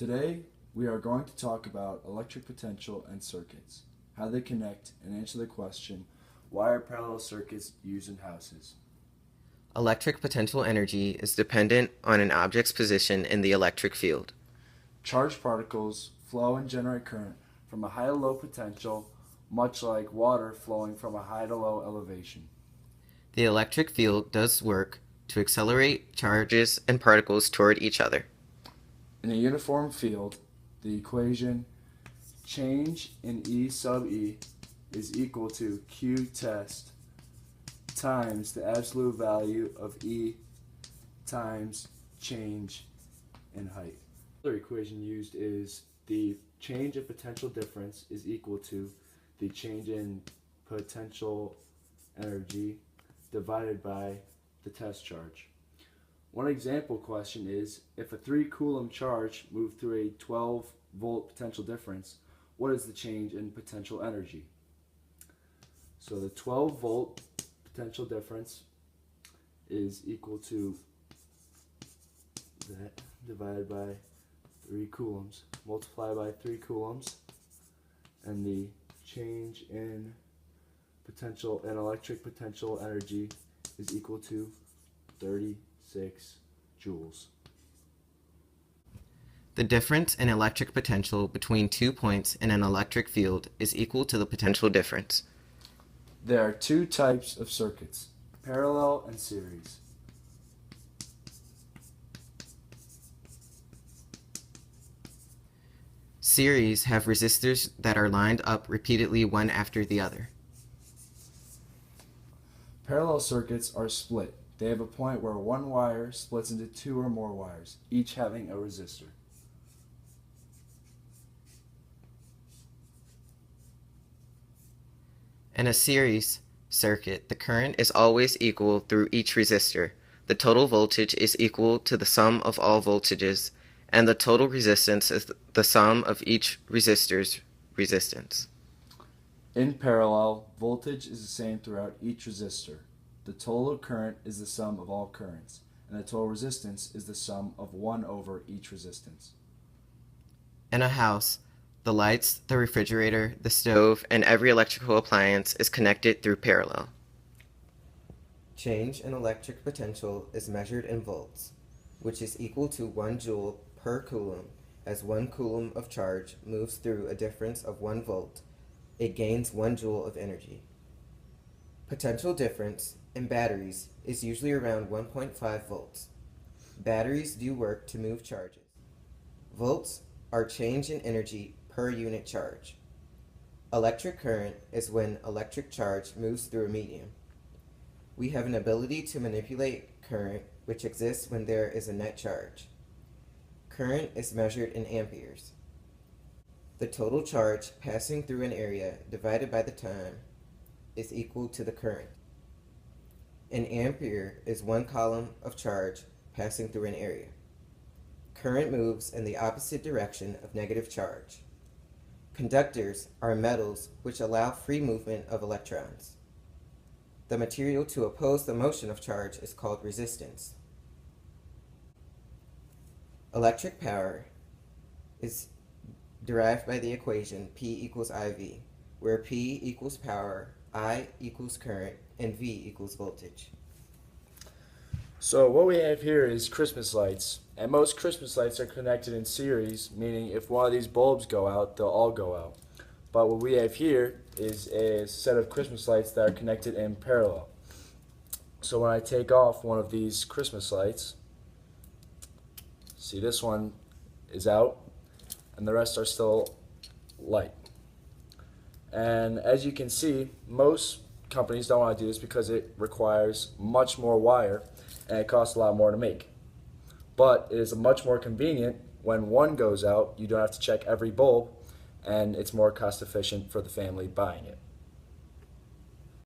Today, we are going to talk about electric potential and circuits, how they connect, and answer the question, why are parallel circuits used in houses? Electric potential energy is dependent on an object's position in the electric field. Charged particles flow and generate current from a high to low potential, much like water flowing from a high to low elevation. The electric field does work to accelerate charges and particles toward each other. In a uniform field, the equation change in E sub E is equal to Q test times the absolute value of E times change in height. Another equation used is the change in potential difference is equal to the change in potential energy divided by the test charge. One example question is, if a 3 coulomb charge moved through a 12 volt potential difference, what is the change in potential energy? So the 12 volt potential difference is equal to that divided by 3 coulombs, multiply by 3 coulombs, and the change in potential and electric potential energy is equal to 36 joules. The difference in electric potential between 2 points in an electric field is equal to the potential difference. There are two types of circuits, parallel and series. Series have resistors that are lined up repeatedly one after the other. Parallel circuits are split. They have a point where one wire splits into two or more wires, each having a resistor. In a series circuit, the current is always equal through each resistor. The total voltage is equal to the sum of all voltages, and the total resistance is the sum of each resistor's resistance. In parallel, voltage is the same throughout each resistor. The total current is the sum of all currents, and the total resistance is the sum of 1 over each resistance. In a house, the lights, the refrigerator, the stove, and every electrical appliance is connected through parallel. Change in electric potential is measured in volts, which is equal to 1 joule per coulomb. As 1 coulomb of charge moves through a difference of 1 volt, it gains 1 joule of energy. Potential difference in batteries is usually around 1.5 volts. Batteries do work to move charges. Volts are change in energy per unit charge. Electric current is when electric charge moves through a medium. We have an ability to manipulate current, which exists when there is a net charge. Current is measured in amperes. The total charge passing through an area divided by the time is equal to the current. An ampere is 1 coulomb of charge passing through an area. Current moves in the opposite direction of negative charge. Conductors are metals which allow free movement of electrons. The material to oppose the motion of charge is called resistance. Electric power is derived by the equation P equals IV, where P equals power, I equals current, and V equals voltage. So what we have here is Christmas lights, and most Christmas lights are connected in series, meaning if one of these bulbs go out, they'll all go out. But what we have here is a set of Christmas lights that are connected in parallel. So when I take off one of these Christmas lights, see, this one is out and the rest are still light. And as you can see, most companies don't want to do this because it requires much more wire and it costs a lot more to make. But it is much more convenient when one goes out, you don't have to check every bulb, and it's more cost efficient for the family buying it.